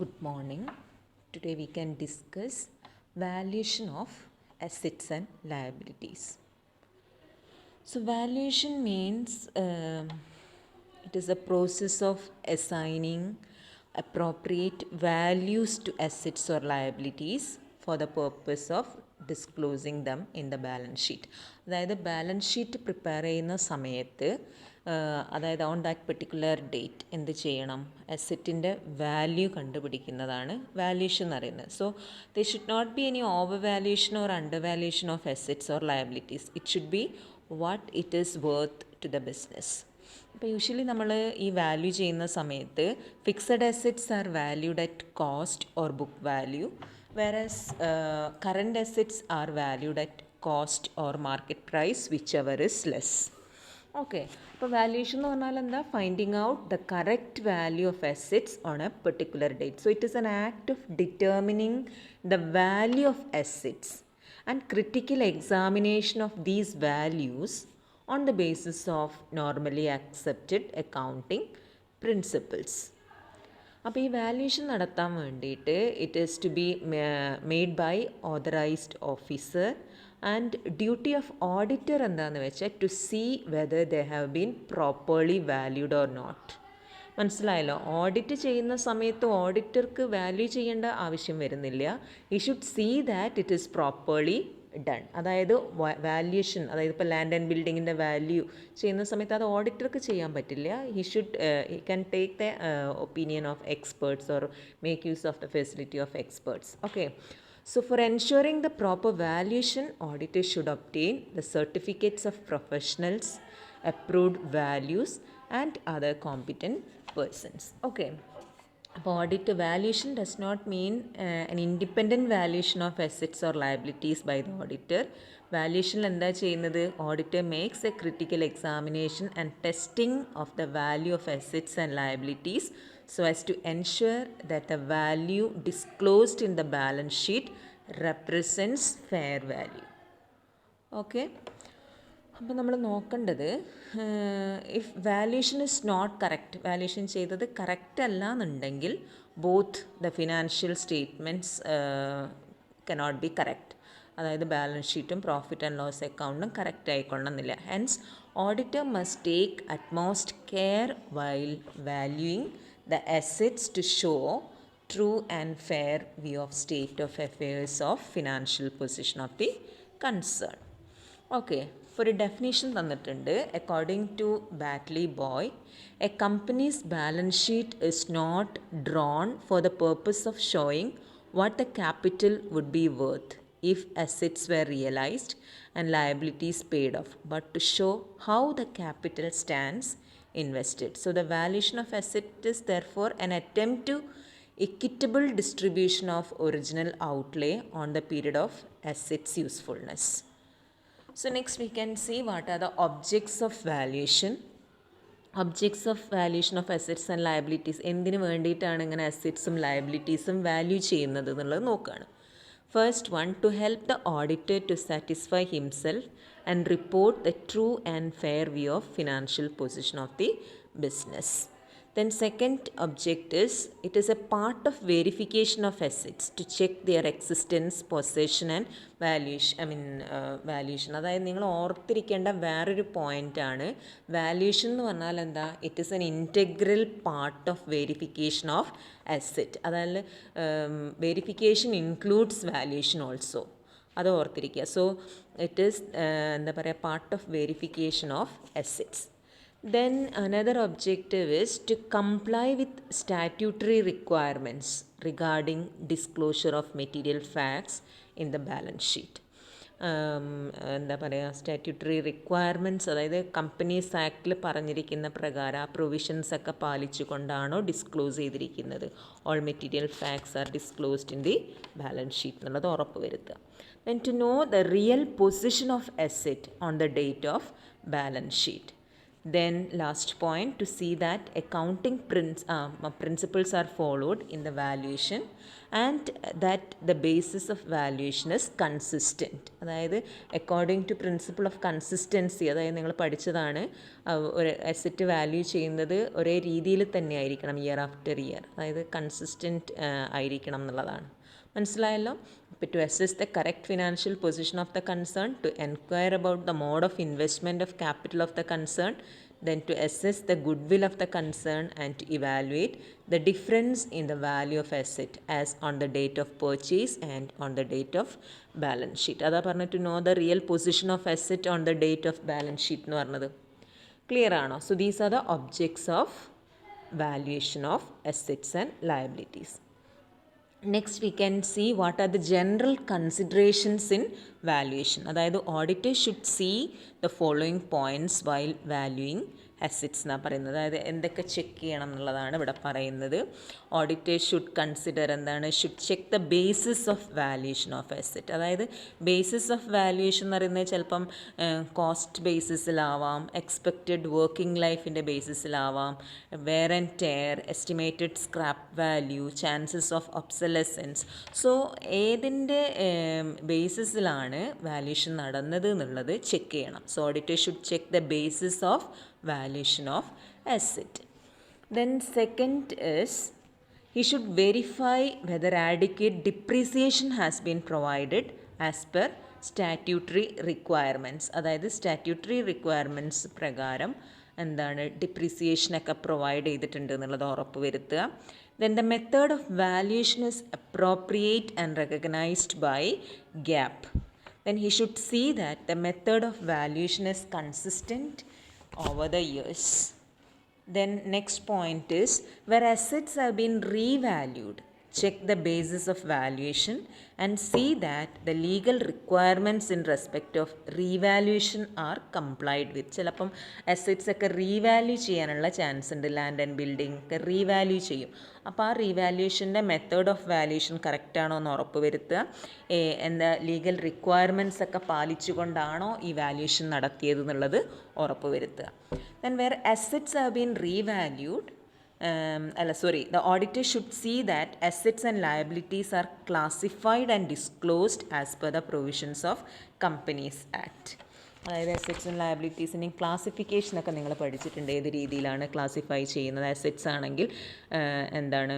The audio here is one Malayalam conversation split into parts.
Good morning. Today we can discuss valuation of assets and liabilities. So valuation means it is a process of assigning appropriate values to assets or liabilities for the purpose of disclosing them in the balance sheet. അതായത് ബാലൻസ് ഷീറ്റ് പ്രിപ്പയർ ചെയ്യുന്ന സമയത്ത് അതായത് ഓൺ ദാറ്റ് പെർട്ടിക്കുലർ ഡേറ്റ് എന്ത് ചെയ്യണം, അസറ്റിൻ്റെ വാല്യൂ കണ്ടുപിടിക്കുന്നതാണ് വാല്യൂഷൻ എന്ന് പറയുന്നത്. So they should not be any over valuation or under valuation of assets or liabilities. It should be what it is worth to the business. അപ്പോൾ യൂഷ്വലി നമ്മൾ ഈ വാല്യൂ ചെയ്യുന്ന സമയത്ത് fixed assets are valued at cost or book value, whereas current assets are valued at cost or market price, whichever is less. Okay, അപ്പോൾ വാല്യൂഷൻ എന്ന് പറഞ്ഞാൽ എന്താ? Finding out the correct value of assets on a particular date. So it is an act of determining the value of assets and critical examination of these values on the basis of normally accepted accounting principles. അപ്പോൾ ഈ വാല്യൂഷൻ നടത്താൻ വേണ്ടിയിട്ട് it is to be made by authorised officer and duty of auditor എന്താണെന്ന് വെച്ചാൽ to see whether they have been properly valued or not. മനസ്സിലായല്ലോ? ഓഡിറ്റ് ചെയ്യുന്ന സമയത്ത് ഓഡിറ്റർക്ക് വാല്യൂ ചെയ്യേണ്ട ആവശ്യം വരുന്നില്ല. He should see that it is properly done. അതായത് വാല്യൂഷൻ, അതായത് ഇപ്പോൾ ലാൻഡ് ആൻഡ് ബിൽഡിങ്ങിൻ്റെ വാല്യൂ ചെയ്യുന്ന സമയത്ത് അത് ഓഡിറ്റർക്ക് ചെയ്യാൻ പറ്റില്ല. He can take the opinion of experts or make use of the facility of experts. Okay, so for ensuring the proper valuation, auditors should obtain the certificates of professionals, approved values and other competent persons. Okay, അപ്പോൾ audit valuation does not mean an independent valuation of assets or liabilities by the auditor. വാല്യൂഷനിൽ എന്താ ചെയ്യുന്നത്? Auditor makes A critical examination and testing of the value of assets and liabilities so as to ensure that the value disclosed in the balance sheet represents fair value. Okay, അപ്പോൾ നമ്മൾ നോക്കേണ്ടത്, if valuation is not correct, valuation ചെയ്തത് കറക്റ്റ് അല്ല എന്നുണ്ടെങ്കിൽ both the financial statements cannot be correct. അതായത് ബാലൻസ് ഷീറ്റും പ്രോഫിറ്റ് ആൻഡ് ലോസ് അക്കൗണ്ടും കറക്റ്റ് ആയിക്കൊള്ളുന്നില്ല. Hence auditor must take utmost care while valuing the assets to show true and fair view of state of affairs of financial position of the concern. Okay, for a definition തന്നിട്ടുണ്ട്. According to Batley Boy, a company's balance sheet is not drawn for the purpose of showing what the capital would be worth if assets were realized and liabilities paid off, but to show how the capital stands invested. So the valuation of asset is therefore an attempt to equitable distribution of original outlay on the period of assets usefulness. So next we can see what are the objects of valuation. Objects of valuation of assets and liabilities, എന്തിനു വേണ്ടിയിട്ടാണ് ഇങ്ങനെ അസറ്റ്സും ലയബിലിറ്റീസും വാല്യൂ ചെയ്യുന്നത് എന്നുള്ളത് നോക്കുകയാണ്. First one, to help the auditor to satisfy himself and report the true and fair view of financial position of the business. Then second object is, it is a part of verification of assets to check their existence, possession and valuation. Valuation. അതായത് നിങ്ങൾ ഓർത്തിരിക്കേണ്ട വേറൊരു പോയിൻ്റാണ് വാല്യൂഷൻ എന്ന് പറഞ്ഞാൽ എന്താ? It is N integral part of verification of asset. അതായത് വെരിഫിക്കേഷൻ ഇൻക്ലൂഡ്സ് വാല്യൂഷൻ ഓൾസോ. അത് ഓർത്തിരിക്കുക. സോ ഇറ്റ് ഈസ് എന്താ പറയുക, part of verification of assets. Then another objective is to comply with statutory requirements regarding disclosure of material facts in the balance sheet. എന്താ പറയുക, സ്റ്റാറ്റ്യൂട്ടറി റിക്വയർമെൻറ്റ്സ്, അതായത് കമ്പനീസ് ആക്ടിൽ പറഞ്ഞിരിക്കുന്ന പ്രകാരം ആ പ്രൊവിഷൻസ് ഒക്കെ പാലിച്ചു കൊണ്ടാണോ ഡിസ്ക്ലോസ് ചെയ്തിരിക്കുന്നത്. All material facts are disclosed in the balance sheet എന്നുള്ളത് ഉറപ്പ് വരുത്തുക. Then to know the real position of asset on the date of balance sheet. Then last point, to see that accounting principles are followed in the valuation and that the basis of valuation is consistent. അതായത് according to principle of consistency, അതായത് നിങ്ങൾ പഠിച്ചതാണ് ഒരു അസറ്റ് വാല്യൂ ചെയ്യുന്നത് ഒരേ രീതിയിൽ തന്നെ ആയിരിക്കണം ഇയർ ആഫ്റ്റർ ഇയർ, അതായത് കൺസിസ്റ്റൻറ്റ് ആയിരിക്കണം എന്നുള്ളതാണ്. മനസ്സിലായല്ലോ? അപ്പോൾ to assess the correct financial position of the concern, to enquire about the mode of investment of capital of the concern, then to assess the goodwill of the concern and to evaluate the difference in the value of asset as on the date of purchase and on the date of balance sheet. അതാ പറഞ്ഞ to know the real position of asset on the date of balance sheet എന്ന് പറഞ്ഞത്. ക്ലിയർ ആണോ? So these are the objects of valuation of assets and liabilities. Next we can see what are the general considerations in valuation. അതായത് auditor should see the following points while valuing assets എന്നാണ് പറയുന്നത്. അതായത് എന്തൊക്കെ ചെക്ക് ചെയ്യണം എന്നുള്ളതാണ് ഇവിടെ പറയുന്നത്. ഓഡിറ്റർ ഷുഡ് കൺസിഡർ എന്താണ്, should check the basis of valuation of asset. അതായത് ബേസിസ് ഓഫ് വാല്യുവേഷൻ എന്ന് പറയുന്നത് ചിലപ്പം കോസ്റ്റ് ബേസിസിലാവാം, എക്സ്പെക്റ്റഡ് വർക്കിംഗ് ലൈഫിൻ്റെ ബേസിസിലാവാം, wear and tear, estimated scrap value, chances of obsolescence. So ഏതിൻ്റെ ബേസിസിലാണ് വാല്യുവേഷൻ നടന്നത് എന്നുള്ളത് ചെക്ക് ചെയ്യണം. So auditor should check the basis of valuation of asset. Then second is he should verify whether adequate depreciation has been provided as per statutory requirements. അതായത് സ്റ്റാറ്റ്യൂട്ടറി റിക്വയർമെൻറ്റ്സ് പ്രകാരം എന്താണ് ഡിപ്രിസിയേഷൻ ഒക്കെ പ്രൊവൈഡ് ചെയ്തിട്ടുണ്ട് എന്നുള്ളത് ഉറപ്പ് വരുത്തുക. Then the method of valuation is appropriate and recognized by GAAP. Then he should see that the method of valuation is consistent over the years. Then next point is where assets have been revalued, check the basis of valuation and see that the legal requirements in respect of revaluation are complied with. ചിലപ്പം അസറ്റ്സ് ഒക്കെ റീവാല്യൂ ചെയ്യാനുള്ള ചാൻസ് ഉണ്ട്. ലാൻഡ് ആൻഡ് ബിൽഡിംഗ് ഒക്കെ റീവാല്യൂ ചെയ്യും. അപ്പോൾ ആ റീവാല്യൂഷൻ്റെ മെത്തേഡ് ഓഫ് വാല്യൂഷൻ കറക്റ്റാണോ എന്ന് ഉറപ്പ് വരുത്തുക. എന്താ ലീഗൽ റിക്വയർമെൻറ്റ്സ് ഒക്കെ പാലിച്ചുകൊണ്ടാണോ ഈ വാല്യൂഷൻ നടത്തിയത് എന്നുള്ളത് ഉറപ്പ് വരുത്തുക. Then where assets have been revalued, the auditor should see that assets and liabilities are classified and disclosed as per the provisions of Companies Act. അതായത് അസറ്റ്സും ലയബിലിറ്റീസിൻ്റെയും ക്ലാസിഫിക്കേഷനൊക്കെ നിങ്ങൾ പഠിച്ചിട്ടുണ്ട്, ഏത് രീതിയിലാണ് ക്ലാസിഫൈ ചെയ്യുന്നത്. അസറ്റ്സ് ആണെങ്കിൽ എന്താണ്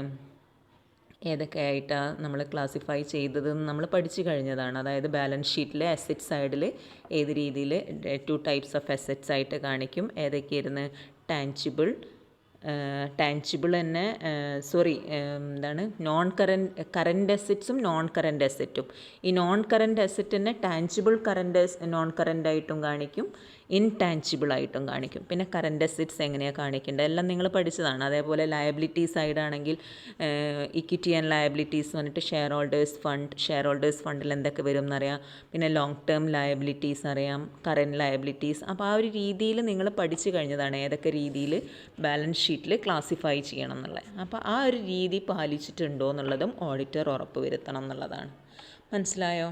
ഏതൊക്കെ ആയിട്ടാണ് നമ്മൾ ക്ലാസിഫൈ ചെയ്തതെന്ന് നമ്മൾ പഠിച്ചു കഴിഞ്ഞതാണ്. അതായത് ബാലൻസ് ഷീറ്റിലെ അസറ്റ് സൈഡിൽ ഏത് രീതിയിൽ 2 ടൈപ്സ് ഓഫ് അസറ്റ്സ് ആയിട്ട് കാണിക്കും. ഏതൊക്കെയായിരുന്നു? ടാൻജിബിൾ തന്നെ എന്താണ് കറൻറ്റ് അസറ്റ്സും നോൺ കറൻറ്റ് അസറ്റും. ഈ നോൺ കറൻറ്റ് അസറ്റ് തന്നെ ടാൻജിബിൾ നോൺ കറൻറ്റ് ആയിട്ടും കാണിക്കും, ഇൻടാൻജിബിൾ ആയിട്ടും കാണിക്കും. പിന്നെ കറൻറ്റ് അസറ്റ്സ് എങ്ങനെയാണ് കാണിക്കേണ്ടത് എല്ലാം നിങ്ങൾ പഠിച്ചതാണ്. അതേപോലെ ലയബിലിറ്റി സൈഡാണെങ്കിൽ ഇക്വിറ്റി ആൻഡ് ലയബിലിറ്റീസ് വന്നിട്ട് ഷെയർ ഹോൾഡേഴ്സ് ഫണ്ടിൽ എന്തൊക്കെ വരും എന്നറിയാം. പിന്നെ ലോങ് ടേം ലയബിലിറ്റീസ് അറിയാം, കറൻറ്റ് ലയബിലിറ്റീസ്. അപ്പോൾ ആ ഒരു രീതിയിൽ നിങ്ങൾ പഠിച്ചു കഴിഞ്ഞതാണ് ഏതൊക്കെ രീതിയിൽ ബാലൻസ് ഷീറ്റിൽ ക്ലാസിഫൈ ചെയ്യണം എന്നുള്ളത്. അപ്പോൾ ആ ഒരു രീതി പാലിച്ചിട്ടുണ്ടോ എന്നുള്ളതും ഓഡിറ്റർ ഉറപ്പ് വരുത്തണം എന്നുള്ളതാണ്. മനസ്സിലായോ?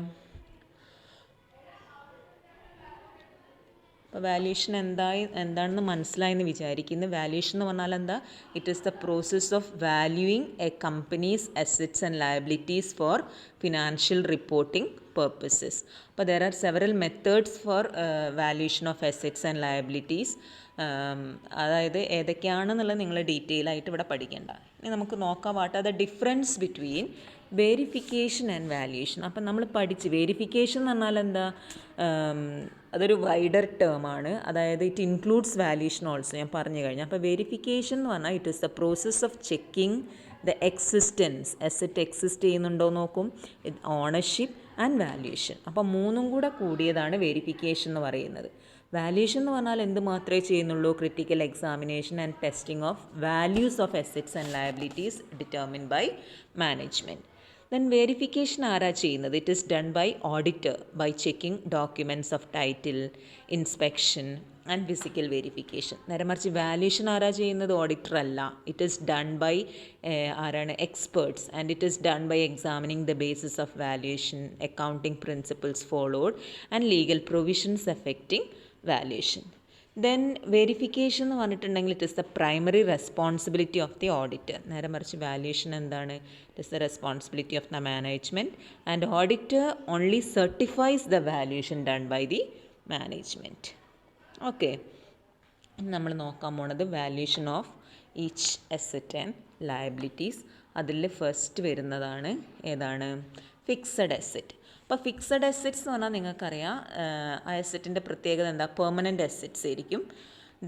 അപ്പോൾ വാല്യൂഷൻ എന്താണെന്ന് മനസ്സിലായെന്ന് വിചാരിക്കുന്നു. വാല്യൂഷൻ എന്ന് പറഞ്ഞാൽ എന്താ? It is the process of valuing a company's assets and liabilities for financial reporting purposes. അപ്പോൾ there are several methods for valuation of assets and liabilities. അതായത് ഏതൊക്കെയാണെന്നുള്ളത് നിങ്ങൾ ഡീറ്റെയിൽ ആയിട്ട് ഇവിടെ പഠിക്കേണ്ട. ഇനി നമുക്ക് നോക്കാം what are the difference between verification and valuation. അപ്പം നമ്മൾ പഠിച്ച് വേരിഫിക്കേഷൻ എന്ന് പറഞ്ഞാൽ എന്താ? അതൊരു വൈഡർ ടേമാണ്. അതായത് ഇറ്റ് ഇൻക്ലൂഡ്സ് വാല്യുവേഷൻ ഓൾസോ, ഞാൻ പറഞ്ഞു കഴിഞ്ഞു. അപ്പോൾ വേരിഫിക്കേഷൻ എന്ന് പറഞ്ഞാൽ it is the process of checking the existence, asset exist ചെയ്യുന്നുണ്ടോ നോക്കും, ഓണർഷിപ്പ് ആൻഡ് വാല്യുവേഷൻ. അപ്പോൾ മൂന്നും കൂടെ കൂടിയതാണ് വേരിഫിക്കേഷൻ എന്ന് പറയുന്നത്. വാല്യുവേഷൻ എന്ന് പറഞ്ഞാൽ എന്ത് മാത്രമേ ചെയ്യുന്നുള്ളൂ? Critical examination and testing of values of assets and liabilities determined by management. Then verification ആരാ ചെയ്യുന്നത്? It is done by auditor by checking documents of title, inspection and physical verification. നേരെ മറിച്ച് വാല്യുവേഷൻ ആരാ ചെയ്യുന്നത്? ഓഡിറ്റർ അല്ല. ഇറ്റ് ഈസ് ഡൺ ബൈ ആരാണ്? Experts. And it is done by examining the basis of valuation, accounting principles followed and legal provisions effecting valuation. Then verification എന്ന് പറഞ്ഞിട്ടുണ്ടെങ്കിൽ it is the primary responsibility of the auditor. നേരെ മറിച്ച് വാല്യൂഷൻ എന്താണ്? It is the responsibility of the management and auditor only certifies the valuation done by the management. Okay, നമ്മൾ നോക്കാൻ പോണത് valuation of each asset and liabilities. അതിൽ ഫസ്റ്റ് വരുന്നതാണ് ഏതാണ്? Fixed asset. അപ്പോൾ ഫിക്സഡ് അസറ്റ്സ് എന്ന് പറഞ്ഞാൽ നിങ്ങൾക്കറിയാം ആ അസറ്റിൻ്റെ പ്രത്യേകത എന്താ? പെർമനൻറ്റ് അസറ്റ്സ് ആയിരിക്കും.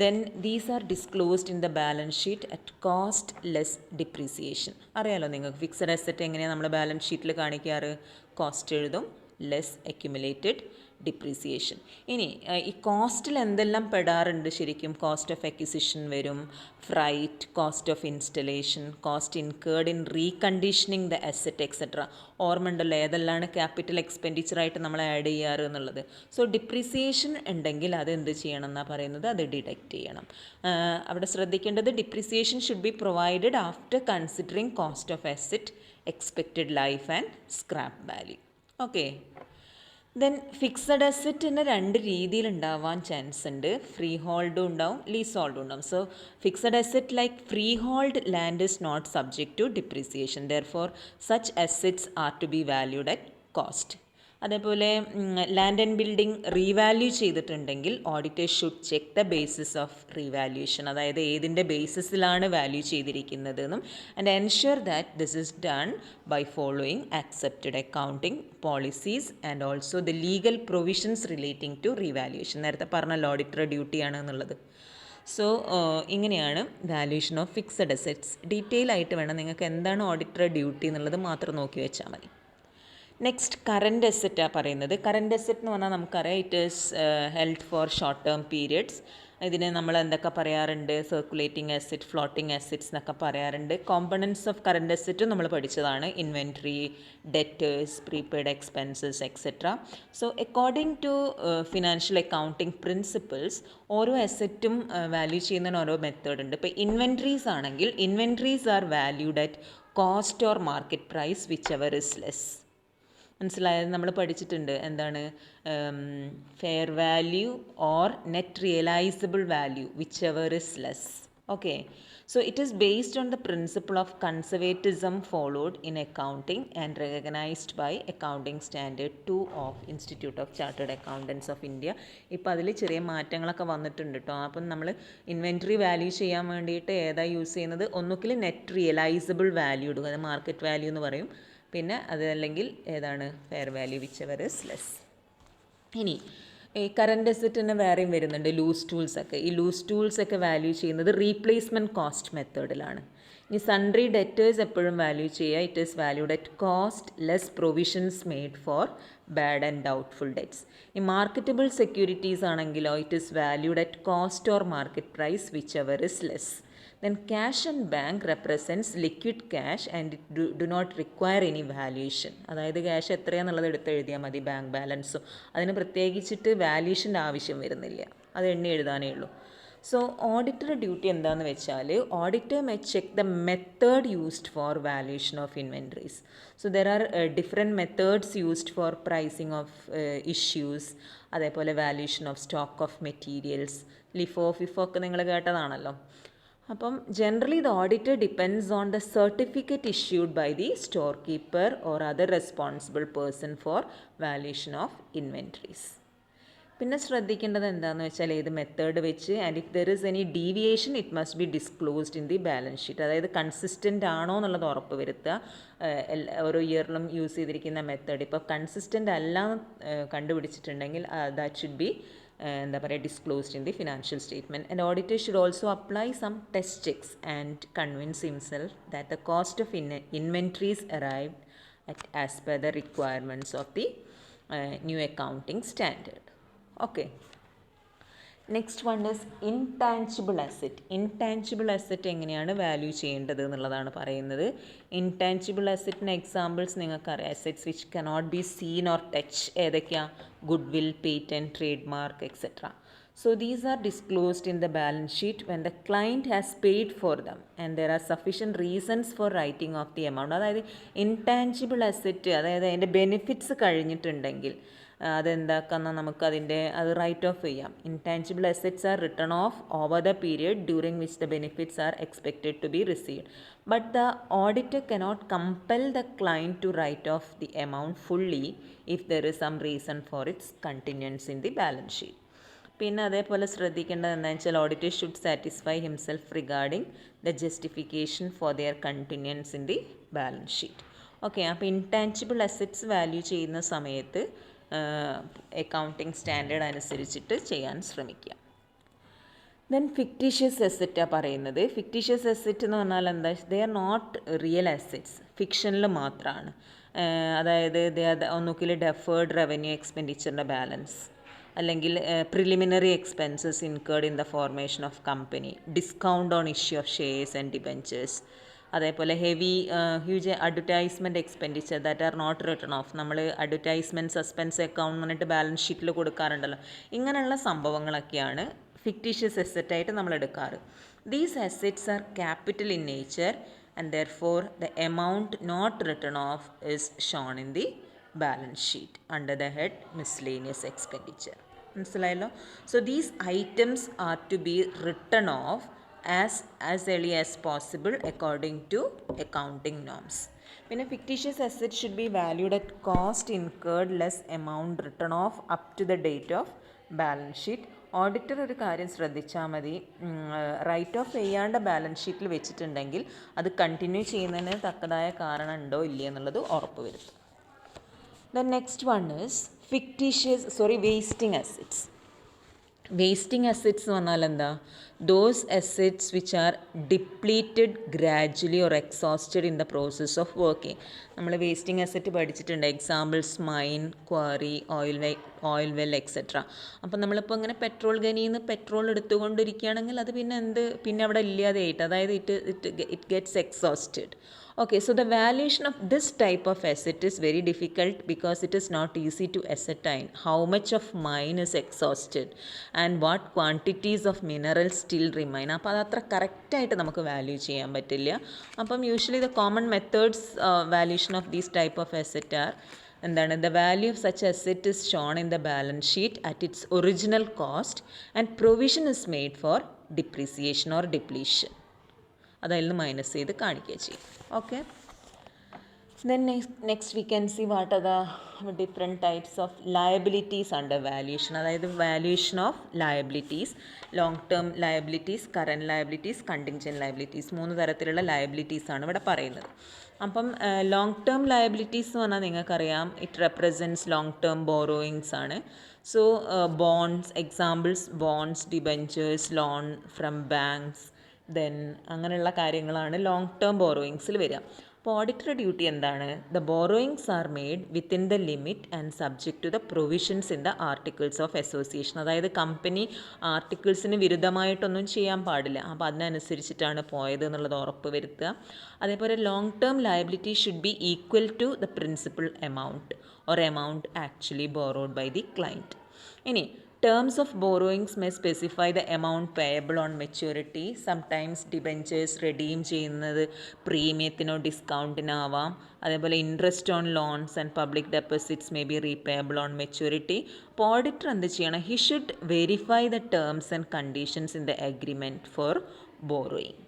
Then these are disclosed in the balance sheet at cost less depreciation. അറിയാലോ നിങ്ങൾക്ക് ഫിക്സഡ് അസറ്റ് എങ്ങനെയാണ് നമ്മൾ ബാലൻസ് ഷീറ്റിൽ കാണിക്കാറ്? കോസ്റ്റ് എഴുതും, ലെസ് അക്യുമുലേറ്റഡ് ഡിപ്രീസിയേഷൻ. ഇനി ഈ കോസ്റ്റിൽ എന്തെല്ലാം പെടാറുണ്ട് ശരിക്കും? കോസ്റ്റ് ഓഫ് അക്വിസിഷൻ വരും, freight, cost of installation, cost incurred in reconditioning the asset etcetera. ഓർമ്മ ഉണ്ടല്ലോ ഏതെല്ലാം ക്യാപിറ്റൽ എക്സ്പെൻഡിച്ചറായിട്ട് നമ്മൾ ആഡ് ചെയ്യാറ് എന്നുള്ളത്. സോ ഡിപ്രീസിയേഷൻ ഉണ്ടെങ്കിൽ അത് എന്ത് ചെയ്യണം എന്നാണ് പറയുന്നത്? അത് ഡിഡക്റ്റ് ചെയ്യണം. അവിടെ ശ്രദ്ധിക്കേണ്ടത് depreciation should be provided after considering cost of asset, expected life and scrap value. Okay, then fixed അസറ്റിന് രണ്ട് രീതിയിൽ ഉണ്ടാവാൻ ചാൻസ് ഉണ്ട്. ഫ്രീ ഹോൾഡും ഉണ്ടാവും, ലീസ് ഹോൾഡും ഉണ്ടാവും. So fixed asset like freehold land is not subject to depreciation. Therefore such assets are to be valued at cost. അതേപോലെ ലാൻഡ് ആൻഡ് ബിൽഡിംഗ് റീവാല്യൂ ചെയ്തിട്ടുണ്ടെങ്കിൽ auditors should check the basis of revaluation. അതായത് ഏതിൻ്റെ ബേസിസിലാണ് വാല്യൂ ചെയ്തിരിക്കുന്നത് എന്നും and ensure that this is done by following accepted accounting policies and also the legal provisions relating to revaluation. നേരത്തെ പറഞ്ഞ ഓഡിറ്റർ ഡ്യൂട്ടിയാണ് എന്നുള്ളത്. സോ ഇങ്ങനെയാണ് valuation of fixed assets. Detail ആയിട്ട് വേണം, നിങ്ങൾക്ക് എന്താണ് ഓഡിറ്റർ ഡ്യൂട്ടി എന്നുള്ളത് മാത്രം നോക്കി വെച്ചാൽ മതി. നെക്സ്റ്റ് കറൻറ്റ് അസറ്റാണ് പറയുന്നത്. കറൻറ്റ് അസറ്റ് എന്ന് പറഞ്ഞാൽ നമുക്കറിയാം it is held for short term periods. ഇതിനെ നമ്മൾ എന്തൊക്കെ പറയാറുണ്ട്? സർക്കുലേറ്റിംഗ് അസറ്റ്, ഫ്ലോട്ടിംഗ് അസറ്റ്സ് എന്നൊക്കെ പറയാറുണ്ട്. കോമ്പണൻസ് ഓഫ് കറൻറ്റ് അസറ്റും നമ്മൾ പഠിച്ചതാണ്. Inventory, debtors, prepaid expenses etcetera. So according to financial accounting principles ഓരോ അസറ്റും വാല്യൂ ചെയ്യുന്നതിന് ഓരോ മെത്തേഡ് ഉണ്ട്. ഇപ്പോൾ ഇൻവെൻട്രീസ് ആണെങ്കിൽ inventories are valued at cost or market price whichever is less. മനസ്സിലായത്? നമ്മൾ പഠിച്ചിട്ടുണ്ട് എന്താണ്? Fair value or net realisable value whichever is less. Okay, so it is based on the principle of conservatism followed in accounting and recognised by accounting standard 2 of institute of chartered accountants of India. ഇപ്പോൾ അതിൽ ചെറിയ മാറ്റങ്ങളൊക്കെ വന്നിട്ടുണ്ട് കേട്ടോ. അപ്പം നമ്മൾ ഇൻവെൻട്രി വാല്യൂ ചെയ്യാൻ വേണ്ടിയിട്ട് ഏതാ യൂസ് ചെയ്യുന്നത്? ഒന്നുകിൽ നെറ്റ് റിയലൈസബിൾ വാല്യൂ ഇടുക, അത് മാർക്കറ്റ് വാല്യൂ എന്ന് പറയും. പിന്നെ അതല്ലെങ്കിൽ ഏതാണ്? Fair value whichever is less. ഇനി ഈ കറൻറ്റ് അസറ്റിന് വേറെയും വരുന്നുണ്ട്, ലൂസ് ടൂൾസ് ഒക്കെ. ഈ ലൂസ് ടൂൾസ് ഒക്കെ വാല്യൂ ചെയ്യുന്നത് റീപ്ലേസ്മെൻറ്റ് കോസ്റ്റ് മെത്തേഡിലാണ്. ഇനി സൺട്രി ഡെറ്റേഴ്സ് എപ്പോഴും വാല്യൂ ചെയ്യുക it is valued at cost less provisions made for bad and doubtful debts. ഈ മാർക്കറ്റബിൾ സെക്യൂരിറ്റീസ് ആണെങ്കിലോ it is valued at cost or market price whichever is less. Then cash and bank represents liquid cash and it do not require any valuation. അതായത് ക്യാഷ് എത്രയാണെന്നുള്ളത് എടുത്ത് എഴുതിയാൽ മതി, ബാങ്ക് ബാലൻസും. അതിന് പ്രത്യേകിച്ചിട്ട് വാല്യൂഷൻ്റെ ആവശ്യം വരുന്നില്ല, അത് എണ്ണി എഴുതാനേ ഉള്ളൂ. സോ ഓഡിറ്റർ ഡ്യൂട്ടി എന്താണെന്ന് വെച്ചാൽ auditor may check the method used for valuation of inventories. So there are different methods used for pricing of issues, അതേപോലെ valuation of stock of materials, LIFO FIFO ഒക്കെ നിങ്ങൾ കേട്ടതാണല്ലോ. അപ്പം generally the auditor depends on the certificate issued by the store keeper or other responsible person for valuation of inventories. പിന്നെ ശ്രദ്ധിക്കേണ്ടത് എന്താണെന്ന് വെച്ചാൽ ഏത് മെത്തേഡ് വെച്ച് and if there is any deviation it must be disclosed in the balance sheet. അതായത് കൺസിസ്റ്റൻ്റ് ആണോ എന്നുള്ളത് ഉറപ്പ് വരുത്തുക. ഓരോ ഇയറിലും യൂസ് ചെയ്തിരിക്കുന്ന മെത്തേഡ് ഇപ്പോൾ കൺസിസ്റ്റൻ്റ് അല്ല കണ്ടുപിടിച്ചിട്ടുണ്ടെങ്കിൽ ദാറ്റ് ഷുഡ് ബി എന്താ പറയുക disclosed in the financial statement. And auditor should also apply some test checks and convince himself that the cost of inventories arrived at as per the requirements of the new accounting standard. Okay, next one is intangible asset. Intangible asset എങ്ങനെയാണ് വാല്യൂ ചെയ്യേണ്ടത് എന്നുള്ളതാണ് പറയുന്നത്. ഇൻടാഞ്ചിബിൾ അസറ്റിന് എക്സാമ്പിൾസ് നിങ്ങൾക്കറിയാം. Assets which cannot be seen or touch ഏതൊക്കെയാണ്? Goodwill, patent, trademark etcetera. So these are disclosed in the balance sheet when the client has paid for them and there are sufficient reasons for writing off the amount. അതായത് ഇൻടാഞ്ചിബിൾ അസറ്റ്, അതായത് അതിൻ്റെ ബെനിഫിറ്റ്സ് കഴിഞ്ഞിട്ടുണ്ടെങ്കിൽ അതെന്താക്കാന്നാൽ നമുക്കതിൻ്റെ അത് റൈറ്റ് ഓഫ് ചെയ്യാം. Intangible assets are written off over the period during which the benefits are expected to be received. But the auditor cannot compel the client to write off the amount fully if there is some reason for its continuance in the balance sheet. പിന്നെ അതേപോലെ ശ്രദ്ധിക്കേണ്ടത് എന്താണെന്ന് വെച്ചാൽ auditor should satisfy himself regarding the justification four their continuance in the balance sheet. Okay, അപ്പോൾ ഇൻടാഞ്ചിബിൾ അസറ്റ്സ് വാല്യൂ ചെയ്യുന്ന സമയത്ത് അക്കൗണ്ടിങ് സ്റ്റാൻഡേർഡ് അനുസരിച്ചിട്ട് ചെയ്യാൻ ശ്രമിക്കുക. ദെൻ ഫിക്റ്റീഷ്യസ് അസറ്റാണ് പറയുന്നത്. ഫിക്റ്റീഷ്യസ് അസറ്റ് എന്ന് പറഞ്ഞാൽ എന്താ, they are not real assets, ഫിക്ഷനിൽ മാത്രമാണ്. അതായത് ഒന്നുകിൽ ഡെഫേർഡ് റവന്യൂ എക്സ്പെൻഡിച്ചറിൻ്റെ ബാലൻസ്, അല്ലെങ്കിൽ preliminary expenses incurred in the formation of company, discount on issue of shares and debentures, അതേപോലെ huge advertisement expenditure that are not written off. നമ്മൾ അഡ്വർടൈസ്മെൻറ്റ് സസ്പെൻസ് അക്കൗണ്ട് എന്ന് പറഞ്ഞിട്ട് ബാലൻസ് ഷീറ്റിൽ കൊടുക്കാറുണ്ടല്ലോ. ഇങ്ങനെയുള്ള സംഭവങ്ങളൊക്കെയാണ് ഫിക്റ്റീഷ്യസ് അസറ്റായിട്ട് നമ്മൾ എടുക്കാറ്. These assets are capital in nature and therefore the amount not written off is shown in the balance sheet under the head miscellaneous expenditure. മനസ്സിലായല്ലോ? So these items are to be written off as early as possible according to accounting norms. പിന്നെ fictitious asset should be valued at cost incurred less amount written off up to the date of balance sheet. Auditor ഒരു കാര്യം ശ്രദ്ധിച്ചാൽ മതി, റൈറ്റ് ഓഫ് ചെയ്യാണ്ട് ബാലൻസ് ഷീറ്റിൽ വെച്ചിട്ടുണ്ടെങ്കിൽ അത് കണ്ടിന്യൂ ചെയ്യുന്നതിന് തക്കതായ കാരണം ഉണ്ടോ ഇല്ലേ എന്നുള്ളത് ഉറപ്പ് വരുത്തും. The next one is wasting assets. Wasting assets എന്ന് പറഞ്ഞാൽ എന്താ, those assets which are depleted gradually or exhausted in the process of working. നമ്മൾ വേസ്റ്റിംഗ് അസറ്റ് പഠിച്ചിട്ടുണ്ട്. Examples mine, quarry, oil well etcetera. അപ്പം നമ്മളിപ്പോൾ ഇങ്ങനെ പെട്രോൾ ഖനിയിൽ നിന്ന് പെട്രോൾ എടുത്തുകൊണ്ടിരിക്കുകയാണെങ്കിൽ അത് പിന്നെ അവിടെ ഇല്ലാതെയായിട്ട്, അതായത് it gets exhausted. Okay, so the valuation of this type of asset is very difficult because it is not easy to ascertain how much of mine is exhausted and what quantities of minerals still remain. അപ്പോൾ അത് അത്ര കറക്റ്റായിട്ട് നമുക്ക് വാല്യൂ ചെയ്യാൻ പറ്റില്ല. അപ്പം usually the common methods valuation of these type of asset are എന്താണ്, the value of such asset is shown in the balance sheet at its original cost and provision is made for depreciation or depletion. അതിൽ നിന്ന് മൈനസ് ചെയ്ത് കാണിക്കുക ചെയ്യും. Okay, then next we can see what are the different types of liabilities under valuation. അതായത് valuation of liabilities, long term liabilities, current liabilities, contingent liabilities, 3 തരത്തിലുള്ള ലയബിലിറ്റീസാണ് ഇവിടെ പറയുന്നത്. അപ്പം ലോങ് ടേം ലയബിലിറ്റീസ് എന്ന് പറഞ്ഞാൽ നിങ്ങൾക്കറിയാം, it represents long term borrowings ആണ്. So bonds, examples bonds, debentures, loan from banks, then അങ്ങനെയുള്ള കാര്യങ്ങളാണ് ലോങ് ടേം ബോറോയിങ്സിൽ വരിക. അപ്പോൾ ഓഡിറ്റർ ഡ്യൂട്ടി എന്താണ്, the borrowings are made within the limit and subject to the provisions in the articles of association. അതായത് കമ്പനി ആർട്ടിക്കിൾസിന് വിരുദ്ധമായിട്ടൊന്നും ചെയ്യാൻ പാടില്ല, അപ്പോൾ അതിനനുസരിച്ചിട്ടാണ് പോയത് എന്നുള്ളത് ഉറപ്പ് വരുത്തുക. അതേപോലെ long term liability should be equal to the principal amount or amount actually borrowed by the client. ഇനി terms of borrowings may specify the amount payable on maturity. Sometimes debentures redeem ചെയ്യുന്നത് പ്രീമിയത്തിനോ ഡിസ്കൗണ്ടിനോ ആവാം. അതേപോലെ interest on loans and public deposits may be repayable on maturity. അപ്പോൾ ഓഡിറ്റർ എന്ത് ചെയ്യണം, he should verify the terms and conditions in the agreement for borrowing.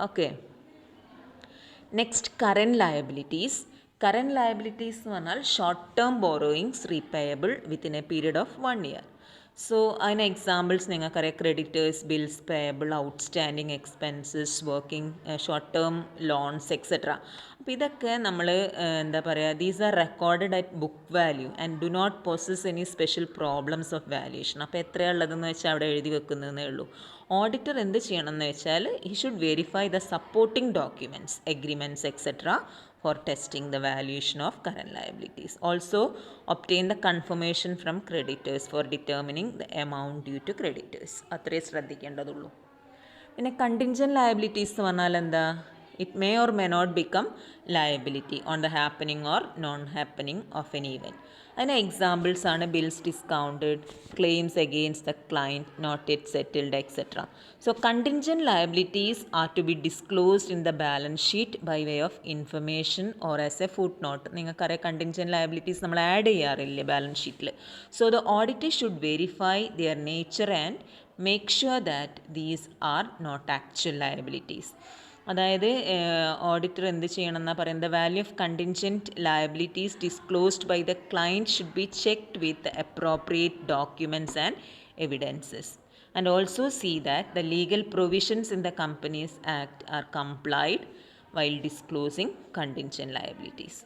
Okay, next current liabilities. Current liabilities എന്ന് പറഞ്ഞാൽ short term borrowings repayable within a period of 1 year. So അതിന് എക്സാമ്പിൾസ് നിങ്ങൾക്കറിയാം, creditors, bills payable, outstanding expenses, working short term loans etcetera. അപ്പോൾ ഇതൊക്കെ നമ്മൾ എന്താ പറയുക, these R recorded at book value and do not possess any special problems of valuation. അപ്പോൾ എത്രയുള്ളതെന്ന് വെച്ചാൽ അവിടെ എഴുതി വെക്കുന്നതേ ഉള്ളൂ. ഓഡിറ്റർ എന്ത് ചെയ്യണം എന്ന് വെച്ചാൽ, he should verify the supporting documents, agreements etcetera for testing the valuation of current liabilities. Also obtain the confirmation from creditors for determining the amount due to creditors. അത്രേ ശ്രദ്ധിക്കേണ്ടതുള്ളൂ. പിന്നെ കണ്ടിൻജൻറ്റ് ലയബിലിറ്റീസ് എന്ന് പറഞ്ഞാൽ എന്താ, It may or may not become liability on the happening or non-happening of an event. അതിന് എക്സാമ്പിൾസ് ആണ് bills discounted, claims against the client not yet settled, etcetera. So contingent liabilities are to be disclosed in the balance sheet by way of information or as a footnote. നിങ്ങൾക്കറിയാം കണ്ടിൻജൻറ്റ് ലയബിലിറ്റീസ് നമ്മൾ ആഡ് ചെയ്യാറില്ലേ ബാലൻസ് ഷീറ്റിൽ. So the auditor should verify their nature and make sure that these are not actual liabilities. അതായത് ഓഡിറ്റർ എന്ത് ചെയ്യണം എന്നാണ് പറയുന്നത്, the value of contingent liabilities disclosed by the client should be checked with appropriate documents and evidences, and also see that the legal provisions in the companies act are complied while disclosing contingent liabilities.